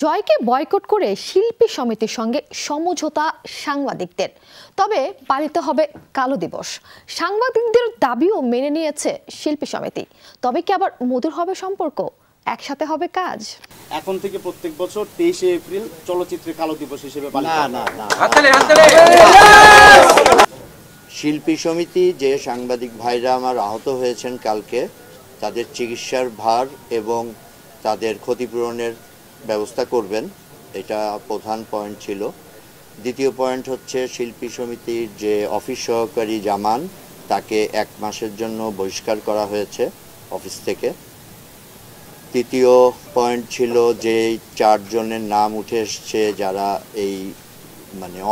জয়কে বয়কট করে শিল্পী সমিতির সঙ্গে সমঝোতা সাংবাদিকদের, তবে পালিত হবে কালো দিবস। সাংবাদিকদের দাবিও মেনে নিয়েছে শিল্পী সমিতি, তবে কি আবার মধুর হবে সম্পর্ক? একসাথে হবে কাজ। এখন থেকে প্রত্যেক বছর 23শে এপ্রিল চলচ্চিত্রের কালো দিবস হিসেবে পালিত হবে। শিল্পী সমিতি যে সাংবাদিক ভাইরা আমার আহত হয়েছেন কালকে, তাদের চিকিৎসার ভার এবং তাদের ক্ষতিপূরণের ব্যবস্থা করবেন, এটা প্রধান পয়েন্ট ছিল। দ্বিতীয় পয়েন্ট হচ্ছে শিল্পী সমিতির যে অফিস সহকারী জামান, তাকে 1 মাসের জন্য বহিষ্কার করা হয়েছে অফিস থেকে। তৃতীয় পয়েন্ট ছিল যে 4 জনের নাম উঠে এসছে যারা এই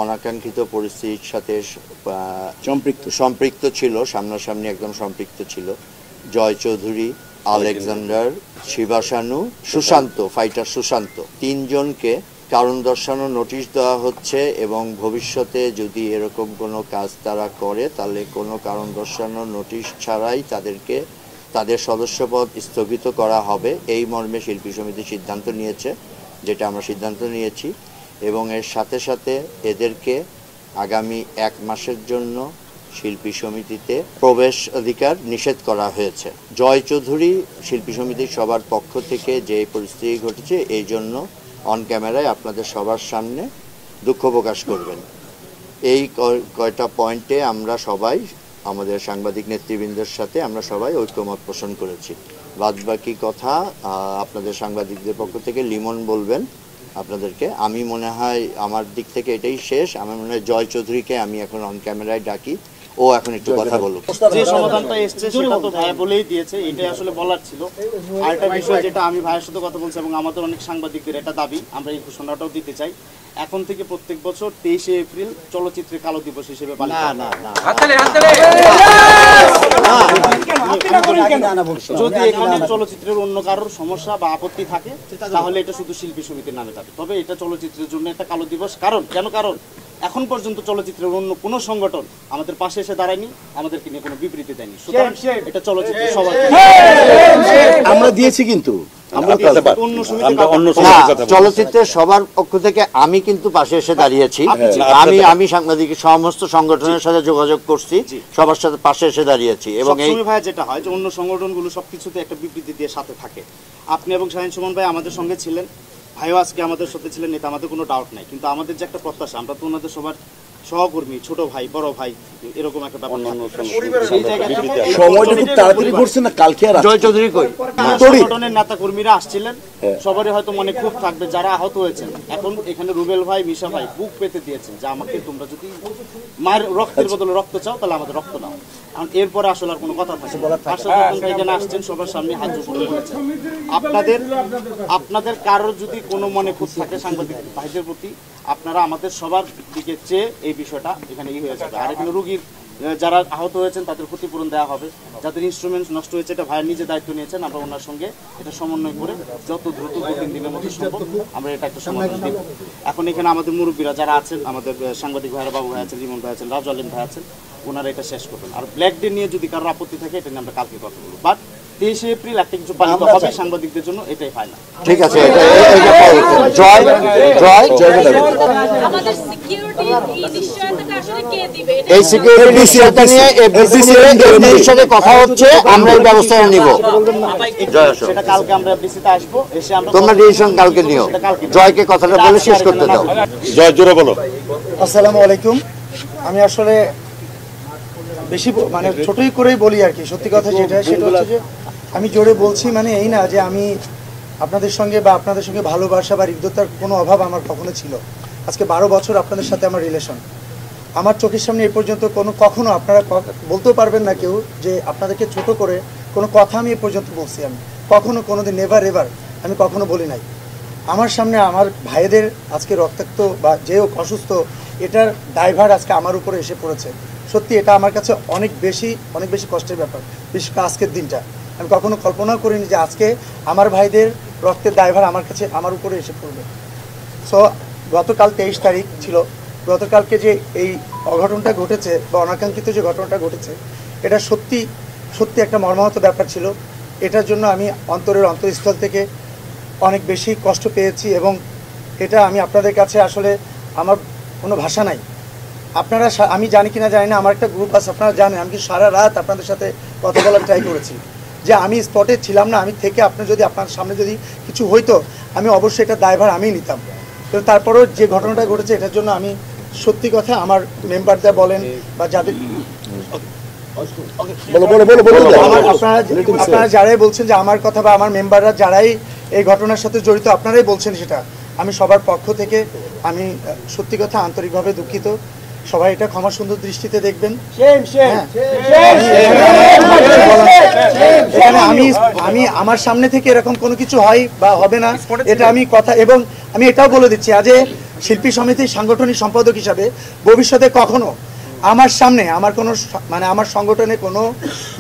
অনাকাঙ্ক্ষিত পরিস্থিতির সাথে সম্পৃক্ত ছিল, সামনাসামনি একদম সম্পৃক্ত ছিল। জয় চৌধুরী, আলেকজান্ডার, শিবাশানু, সুশান্ত, ফাইটার সুশান্ত, 3 জনকে কারণ দর্শানোর নোটিশ দেওয়া হচ্ছে এবং ভবিষ্যতে যদি এরকম কোনো কাজ তারা করে তাহলে কোনো কারণ দর্শানোর নোটিশ ছাড়াই তাদেরকে তাদের সদস্যপদ স্থগিত করা হবে। এই মর্মে শিল্পী সমিতি সিদ্ধান্ত নিয়েছে, যেটা আমরা সিদ্ধান্ত নিয়েছি, এবং এর সাথে সাথে এদেরকে আগামী 1 মাসের জন্য শিল্পী সমিতিতে প্রবেশ অধিকার নিষেধ করা হয়েছে। জয় চৌধুরী শিল্পী সমিতির সবার পক্ষ থেকে যে পরিস্থিতি ঘটেছে এই জন্য অন ক্যামেরায় আপনাদের সবার সামনে দুঃখ প্রকাশ করবেন। এই কয়টা পয়েন্টে আমরা সবাই আমাদের সাংবাদিক নেতৃবৃন্দের সাথে আমরা সবাই ঐক্যমত পোষণ করেছি। বাদবাকি কথা আপনাদের সাংবাদিকদের পক্ষ থেকে লিমন বলবেন আপনাদেরকে। আমি মনে হয় আমার দিক থেকে এটাই শেষ। আমার মনে হয় জয় চৌধুরীকে আমি এখন অন ক্যামেরায় ডাকি, ও এখন একটু কথা বলুক। যে সমাধানটা এসছে সেটা তো ভাইয়া বলেই দিয়েছে, এটাই আসলে বলার ছিল। আরেকটা বিষয় যেটা আমি ভাইয়ের সাথে কথা বলছি এবং আমাদের অনেক সাংবাদিকদের এটা দাবি, আমরা এই ঘোষণাটাও দিতে চাই, এখন থেকে প্রত্যেক বছর 23শে এপ্রিল চলচ্চিত্রের কালো দিবস হিসেবে পালিত হবে। যদি এখানে চলচ্চিত্রের অন্য কারোর সমস্যা বা আপত্তি থাকে তাহলে এটা শুধু শিল্পী সমিতির নামে থাকে, তবে এটা চলচ্চিত্রের জন্য একটা কালো দিবস। কারণ এখন পর্যন্ত চলচ্চিত্রের অন্য কোনো সংগঠন আমাদের পাশে এসে দাঁড়ায়নি, আমাদেরকে নিয়ে কোনো বিবৃতি দেয়নি। সুতরাং এটা চলচ্চিত্রের সবার আমরা দিয়েছি, কিন্তু চলচ্চিত্রের সবার পক্ষ থেকে আমি কিন্তু পাশে এসে দাঁড়িয়েছি। আমি সাংবাদিক সমস্ত সংগঠনের সাথে যোগাযোগ করছি, সবার সাথে পাশে এসে দাঁড়িয়েছি। এবং এই ভাই যেটা হয় যে অন্য সংগঠনগুলো সবকিছুতে একটা বিবৃতি দিয়ে সাথে থাকে। আপনি এবং শাহিন সুমন ভাই আমাদের সঙ্গে ছিলেন, ভাইও আজকে আমাদের সাথে ছিলেন, এটা আমাদের কোনো ডাউট নাই। কিন্তু আমাদের যে একটা প্রত্যাশা, আমরা তো ওনাদের সবার সহকর্মী, ছোট ভাই, বড় ভাই, এরকম একটা ব্যাপার। সেই জায়গায় সময়টা খুব তাড়াতাড়ি ঘটছে না। কালকে আর জয় চৌধুরী কই সংগঠনের নেতা কর্মীরা আসছিলেন, সবারই হয়তো মনে খুব থাকবে যারা আহত হয়েছেন। এখন এখানে রুবেল ভাই, মিশা ভাই বুক পেতে দিয়েছেন যে আমাকে তোমরা যদি মায়ের রক্তের বদলে রক্ত চাও তাহলে আমাদের রক্ত দাও। কারণ এরপরে আসলে আর কোনো কথা থাকে না। এখানে আসছেন, সবার সামনে হাত জোড় করে বলেছেন, আপনাদের কারোর যদি কোনো মনে খুব থাকে সাংবাদিক ভাইদের প্রতি, আপনারা আমাদের সবার দিকে চেয়ে এই বিষয়টা এখানে হয়ে যাবে। আর এখানে রোগীর যারা আহত হয়েছেন তাদের ক্ষতিপূরণ দেওয়া হবে, যাদের ইনস্ট্রুমেন্টস নষ্ট হয়েছে এটা ভাইয়ের নিজে দায়িত্ব নিয়েছেন। আমরা ওনার সঙ্গে এটা সমন্বয় করে যত দ্রুত 2-3 দিনের মধ্যে সম্ভব আমরা এটা একটা সমাধান দেব। এখন এখানে আমাদের মুরব্বীরা যারা আছেন, আমাদের সাংবাদিক ভাইরা, বাবু ভাই আছেন, লিমন ভাই আছেন, রাজু আলিম ভাই আছেন, ওনারা এটা শেষ করবেন। আর ব্ল্যাক ডে নিয়ে যদি কারোর আপত্তি থাকে এটা নিয়ে আমরা কালকে কথা বলবো। বাট 23শে এপ্রিল একটা কিছু পালিত হবে সাংবাদিকদের জন্য, এটাই ফাইনাল। ঠিক আছে। এই সিকিউরিটি নিশ্চয়তা নিয়ে এফডিসির সাথে কথা হচ্ছে, আমরা এই ব্যবস্থা নিব। সেটা কালকে আমরা এফডিসিতে আসবো, এসে আমরা তোমরা ডিসিশন কালকে নিও। জয়কে কথাটা বলে শেষ করতে দাও। জয় জোরে বলো। আসসালামু আলাইকুম। আমি আসলে বেশি ছোটই করেই বলি আর কি। সত্যি কথা সেটা হচ্ছে যে আমি জোরে বলছি এই না যে আমি আপনাদের সঙ্গে বা আপনাদের সঙ্গে ভালোবাসা বা হৃদ্যতার কোনো অভাব আমার কখনো ছিল। আজকে 12 বছর আপনাদের সাথে আমার রিলেশন। আমার চোখের সামনে এ পর্যন্ত কখনো আপনারা বলতেও পারবেন না কেউ যে আপনাদেরকে ছোট করে কোনো কথা আমি এ পর্যন্ত বলছি। আমি কখনো কোনোদিন নেভার এভার আমি কখনো বলি নাই। আমার সামনে আমার ভাইদের আজকে রক্তাক্ত বা যে অসুস্থ, এটার দায়ভার আজকে আমার উপরে এসে পড়েছে। সত্যি এটা আমার কাছে অনেক বেশি কষ্টের ব্যাপার। বিশেষ করে আজকের দিনটা আমি কখনো কল্পনাও করিনি যে আজকে আমার ভাইদের রক্তের দায়ভার আমার উপরে এসে পড়বে। সো গতকাল 23 তারিখ ছিল, গতকালকে যে এই অঘটনটা ঘটেছে বা অনাকাঙ্ক্ষিত যে ঘটনাটা ঘটেছে, এটা সত্যি একটা মর্মাহত ব্যাপার ছিল। এটার জন্য আমি অন্তরস্থল থেকে অনেক বেশি কষ্ট পেয়েছি এবং এটা আমি আপনাদের কাছে আসলে আমার কোনো ভাষা নাই। আপনারা আমি জানি কিনা জানি না, আমার একটা গ্রুপ আছে, আপনারা জানেন আমি কি সারা রাত আপনাদের সাথে কথা বলার ট্রাই করেছি যে আমি স্পটে ছিলাম না, আমি থেকে আপনার সামনে যদি কিছু হইতো আমি অবশ্যই এটা দায়ভার আমিই নিতাম। কিন্তু তারপরেও যে ঘটনাটা ঘটেছে এটার জন্য আমি সত্যি কথা আমার মেম্বাররা বলেন বা যাদের আপনারা যারাই বলছেন যে আমার কথা বা আমার মেম্বাররা যারাই এই ঘটনার সাথে জড়িত আপনারাই বলছেন সেটা, আমি সবার পক্ষ থেকে আমি সত্যি কথা আন্তরিকভাবে দুঃখিত। সবাই এটা ক্ষমা সুন্দর দৃষ্টিতে দেখবেন। এখানে আমি আমার সামনে থেকে এরকম কোনো কিছু হয় বা হবে না এটা আমি কথা, এবং আমি এটাও বলে দিচ্ছি আজ শিল্পী সমিতির সাংগঠনিক সম্পাদক হিসাবে ভবিষ্যতে কখনো আমার সামনে আমার কোনো মানে আমার সংগঠনের কোনো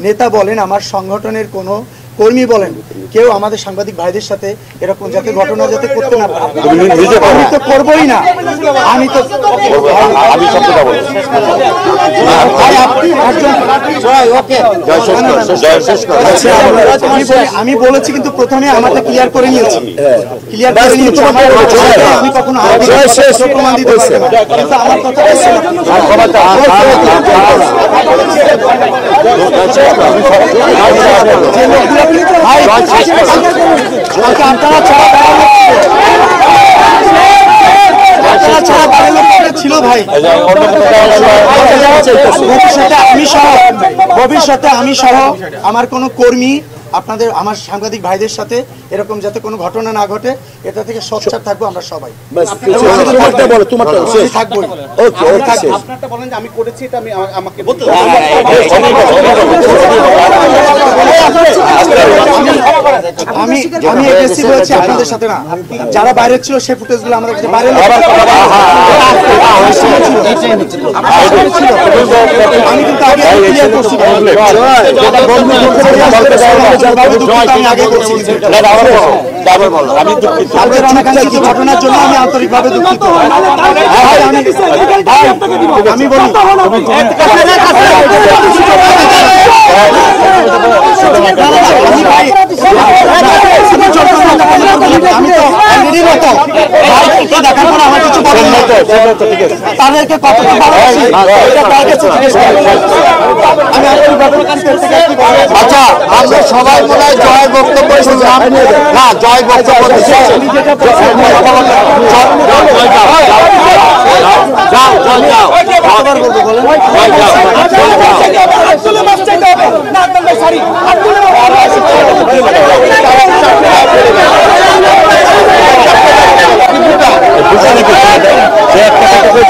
নেতা বলেন, আমার সংগঠনের কোনো কর্মী বলেন, কেউ আমাদের সাংবাদিক ভাইদের সাথে এরকম যাতে ঘটনা যাতে করতে না পারে, আমি তো করবোই না। আমি বলেছি কিন্তু প্রথমে আমাকে ক্লিয়ার করে নিয়েছি, আমি কখনো প্রমাণ দিতে পারছি না, কিন্তু আমার কথা ছিল ভাই। ভবিষ্যতে আমি সহ আমার কোনো কর্মী আপনাদের আমার সাংবাদিক ভাইদের সাথে এরকম যাতে কোনো ঘটনা না ঘটে এটা থেকে সোচ্চার থাকবো আমরা সবাই। আমি করেছি এটা আমাকে আমি এগ্রেসিভ হয়েছি আপনাদের সাথে না, যারা বাইরে ছিল সেই ফুটেজগুলো আমাদের কাছে বাইরে আমি কিন্তু আগে ক্লিয়ার করছি, ঘটনার জন্য আমি আন্তরিকভাবে দুঃখিত। আমি বলি আমি তো দেখার পর আমার কিছু বলেন না, তাদেরকে কতটা আচ্ছা আমরা সবাই মনে হয় জয় বক্তব্য শুনলাম না, জয় বক্তব্য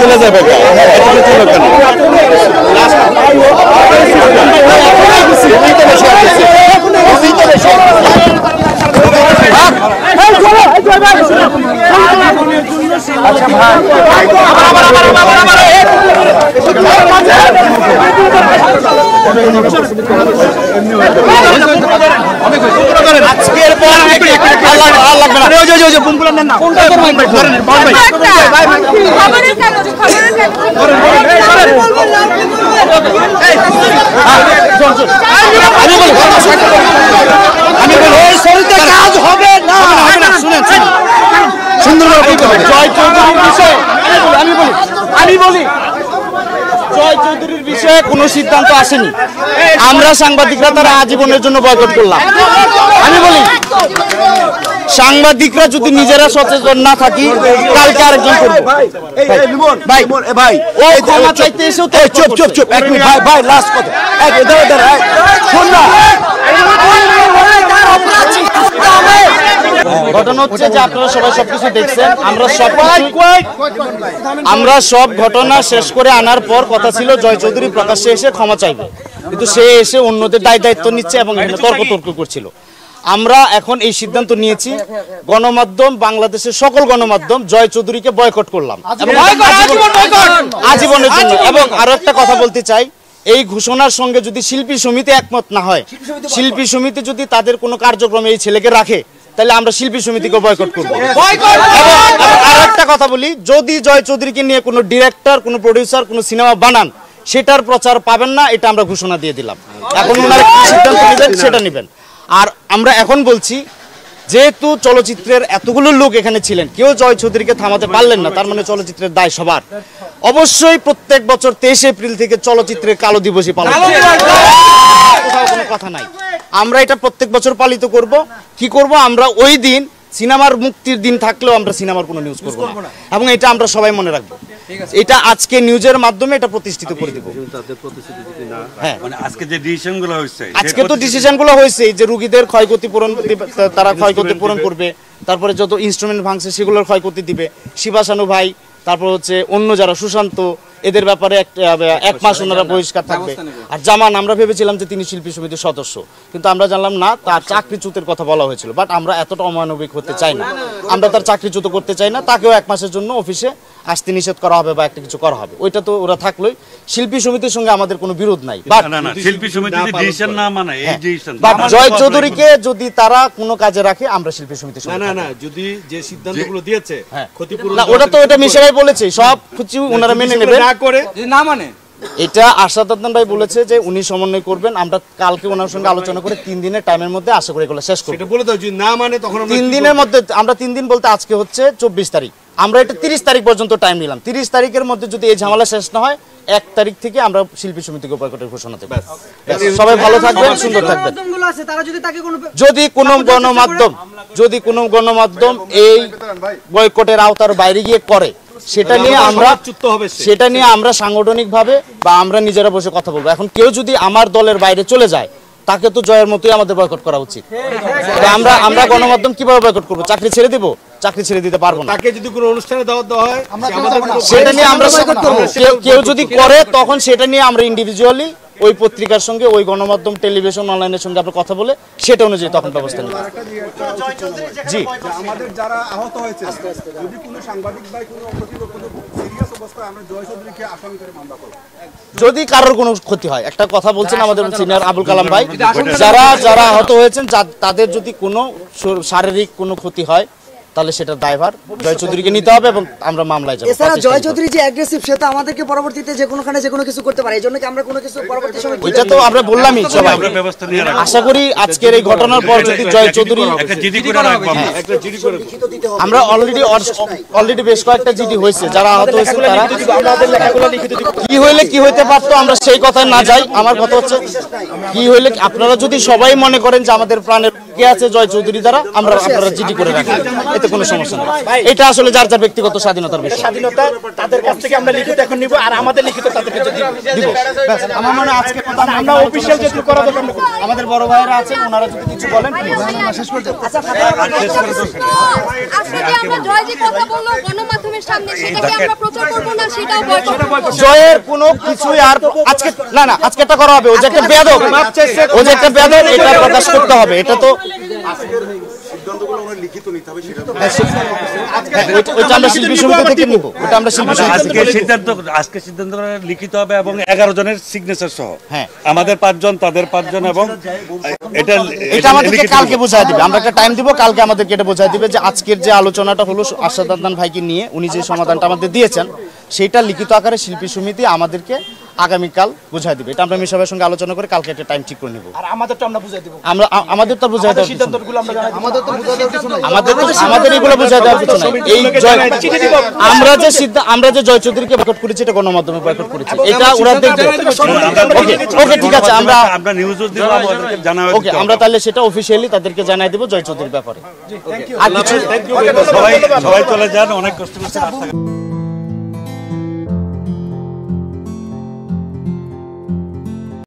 চলে যাবে আজকের পর কাজ হবে না। সুন্দরভাবে জয় চৌধুরীর বিষয়ে আমি বলি জয় চৌধুরীর বিষয়ে কোনো সিদ্ধান্ত আসেনি, আমরা সাংবাদিকরা তারা আজীবনের জন্য বয়কট করলাম। আমি বলি সাংবাদিকরা যদি নিজেরা সচেতন না থাকি কালকে আরেকজন করবে। ভাই ভাই ও ক্ষমা চাইতে এসেও চুপ চুপ চুপ এক মিনিট ভাই ভাই লাস্ট কথা শোন না। ঘটনা হচ্ছে যে আপনারা সবাই সবকিছু দেখছেন, আমরা সব ঘটনা শেষ করে আনার পর কথা ছিল জয় চৌধুরী প্রকাশ্যে এসে ক্ষমা চাইবে, কিন্তু সে এসে অন্যদের দায়িত্ব নিচ্ছে এবং তর্ক করছিল। আমরা এখন এই সিদ্ধান্ত নিয়েছি, গণমাধ্যম বাংলাদেশের সকল গণমাধ্যম জয় চৌধুরীকে বয়কট করলাম আজীবনের জন্য। এবং আরো একটা কথা বলতে চাই, এই ঘোষণার সঙ্গে যদি শিল্পী সমিতি একমত না হয়, শিল্পী সমিতি যদি তাদের কোনো কার্যক্রমে এই ছেলেকে রাখে তাহলে আমরা শিল্পী সমিতিকে বয়কট করব। আর একটা কথা বলি, যদি জয় চৌধুরীকে নিয়ে কোনো ডিরেক্টর কোনো প্রডিউসার কোনো সিনেমা বানান সেটার প্রচার পাবেন না, এটা আমরা ঘোষণা দিয়ে দিলাম। এখন ওনারা কি সিদ্ধান্ত নেবেন সেটা নেবেন। আর আমরা এখন বলছি যেহেতু চলচ্চিত্রের এতগুলো লোক এখানে ছিলেন, কেউ জয় চৌধুরীকে থামাতে পারলেন না, তার মানে চলচ্চিত্রের দায় সবার। অবশ্যই প্রত্যেক বছর 23 এপ্রিল থেকে চলচ্চিত্রের কালো দিবসই পালন করা হয়। কোথাও কোনো কথা নাই, আমরা এটা প্রত্যেক বছর পালিত করব। কি করব, আমরা ওই দিন সিনেমার মুক্তির দিন থাকলেও আমরা সিনেমার কোনো নিউজ করব না, এবং এটা আমরা সবাই মনে রাখবো। এটা আজকে নিউজের মাধ্যমে এটা প্রতিষ্ঠিত করে দিব। হ্যাঁ, মানে আজকে যে ডিসিশনগুলো হয়েছে, আজকে তো ডিসিশনগুলো হয়েছে যে রোগীদের ক্ষয়ক্ষতি পূরণ তারা ক্ষয়ক্ষতি পূরণ করবে, তারপরে যত ইনস্ট্রুমেন্ট ভাঙছে সেগুলোর ক্ষয়ক্ষতি দিবে। শিবাশানু ভাই, তারপর হচ্ছে অন্য যারা সুশান্ত, এদের ব্যাপারে 1 মাস ওনারা বহিষ্কার থাকবে। আর জামান, আমরা ভেবেছিলাম যে তিনি শিল্পী সমিতির সদস্য, কিন্তু আমরা জানলাম না, তার চাকরিচ্যুতের কথা বলা হয়েছিল। বাট আমরা এতটা অমানবিক হতে চাই না, আমরা তার চাকরিচ্যুত করতে চাই না। তাকেও 1 মাসের জন্য অফিসে আসতে নিষেধ করা হবে বা একটা কিছু করা হবে, ওইটা তো ওরা থাকলোই। শিল্পী সমিতির সঙ্গে আমাদের কোনো বিরোধ নাই। বাট না শিল্পী সমিতি যদি ডিসিশন না মানে এই ডিসিশন, বাট জয় চৌধুরীকে যদি তারা কোনো কাজে রাখে, আমরা শিল্পী সমিতির সঙ্গে না যদি যে সিদ্ধান্তগুলো দিয়েছে ক্ষতিপূরণ না, ওটা তো এটা মিশাই বলেছে, সব কিছু ওনারা মেনে নেবে না করে যদি না মানে এটা আরশাদ আদনান ভাই বলেছে যে উনি সমন্বয় করবেন। আমরা কালকে ওনার সঙ্গে আলোচনা করে 3 দিনের টাইমের মধ্যে আশা করি এগুলো শেষ করব। এটা বলে দাও, যদি না মানে তখন আমরা 3 দিনের মধ্যে, আমরা 3 দিন বলতে আজকে হচ্ছে 24 তারিখ, আমরা এটা 30 তারিখ পর্যন্ত টাইম নিলাম। 30 তারিখের মধ্যে যদি এই ঝামেলা শেষ না হয়, 1 তারিখ থেকে আমরা শিল্পী সমিতিকে বয়কটের ঘোষণা দেব। সবাই ভালো থাকবেন, সুন্দর থাকবেন। যদি কোনো গণমাধ্যম এই বয়কটের আওতার বাইরে গিয়ে করে, সেটা নিয়ে আমরা সাংগঠনিকভাবে বা আমরা নিজেরা বসে কথা বলবো। এখন কেউ যদি আমার দলের বাইরে চলে যায়, তাকে তো জয়ের মতোই আমাদের বয়কট করা উচিত। আমরা গণমাধ্যম কিভাবে বয়কট করবো? চাকরি ছেড়ে দিব? চাকরি ছেড়ে দিতে পারবো না। তাকে যদি কোনো অনুষ্ঠানে দাওয়াত দেওয়া হয়, সেটা নিয়ে আমরা বয়কট করব। কেউ যদি করে, তখন সেটা নিয়ে আমরা ইন্ডিভিজুয়ালি ওই পত্রিকার সঙ্গে, ওই গণমাধ্যম, টেলিভিশন, অনলাইনের সঙ্গে আমরা কথা বলে সেটা অনুযায়ী তখন ব্যবস্থা নিব। জি, আমাদের যারা আহত হয়েছে, যদি কোনো সাংবাদিক বা কোনো সিরিয়াস অবস্থায়, আমরা জয় চৌধুরীকে আসামি করে মামলা করব। যদি কারোর কোনো ক্ষতি হয়, একটা কথা বলছেন আমাদের সিনিয়র আবুল কালাম ভাই, যারা আহত হয়েছেন তাদের যদি কোনো শারীরিক কোনো ক্ষতি হয়, তাহলে সেটা দায়ভার জয় চৌধুরীকে নিতে হবে এবং আমরা মামলায় যাব। এছাড়া জয় চৌধুরী যে অ্যাগ্রেসিভ, সে তো আমাদেরকে পরবর্তীতে যে কোনোখানে যে কোনো কিছু করতে পারে, এজন্য কি আমরা কোনো কিছু পরবর্তী সময় এটা তো আমরা বললামই সবাই। আমরা ব্যবস্থা নিয়ে রাখব। আশা করি আজকের এই ঘটনার পর যদি জয় চৌধুরী একটা জিডি করে রাখব, একটা জিডি করে আমরা অলরেডি বেশ কয়েকটা জিডি হয়েছে, যারা আহত হয়েছে তারা আমাদের লেখাগুলো লিখিত দিব। কি হইলে কি হইতে পারতো, আমরা সেই কথায় না যাই। আমার কথা হচ্ছে কি হইলে, আপনারা যদি সবাই মনে করেন যে আমাদের প্রাণের কে আছে জয় চৌধুরী দ্বারা, আপনারা জিডি করে রাখেন, এতে কোনো সমস্যা নেই। এটা আসলে যার যার ব্যক্তিগত স্বাধীনতার বিষয়। স্বাধীনতা তাদের কাছ থেকে আমরা লিখিত এখন নিব, আর আমাদের লিখিত তাদেরকে দিব। আমার মনে হয় আজকে আমরা অফিশিয়াল যেটুকু করা দরকার, আমাদের বড় ভাইয়েরা আছেন, ওনারা যদি কিছু বলেন। জয়ের কোনো কিছুই আর আজকে না, আজকে এটা করা হবে। ও যে একটা বেয়াদব, এটা প্রকাশ করতে হবে। এটা তো সিদ্ধান্তগুলো আমরা লিখিত নিতে হবে, সেটা ওইটা আমরা শিল্পী সমিতি থেকে নিব। ওটা আমরা শিল্পী আজকে সিদ্ধান্ত লিখিত হবে এবং 11 জনের সিগনেচার সহ। হ্যাঁ, আমাদের 5 জন, তাদের 5 জন, এবং এটা আমাদেরকে কালকে বোঝায় দিবে। আমরা একটা টাইম দিব, কালকে আমাদেরকে এটা বোঝায় দিবে যে আজকের যে আলোচনাটা হলো আরশাদ আদনান ভাইকে নিয়ে, উনি যে সমাধানটা আমাদের দিয়েছেন, সেটা লিখিত আকারে শিল্পী সমিতি আমাদেরকে আগামীকাল বুঝাই দিবে। এটা আমরা মিশাবের সঙ্গে আলোচনা করে কালকে একটা টাইম ঠিক করে নিব। আর আমাদেরটা আমরা বুঝাই দেব। আমাদের তো বুঝাই দেওয়ার সিদ্ধান্তগুলো আমরা জানাই দেব। আমাদের তো বুঝাই দেওয়ার কিছু নাই। আমাদের এগুলো বুঝাই দেওয়ার কিছু নাই। এই আমরা যে জয় চৌধুরীকে বয়কট করেছি, এটা গণমাধ্যমে বয়কট করেছি, এটা ওরা দেখবে। ওকে, ঠিক আছে, আমরা নিউজও দিব, আমাদেরকে জানাবো। ওকে, আমরা তাহলে সেটা অফিশিয়ালি তাদেরকে জানাই দেব জয় চৌধুরীর ব্যাপারে। আর কিছু সবাই চলে যান, অনেক কষ্ট করছেন।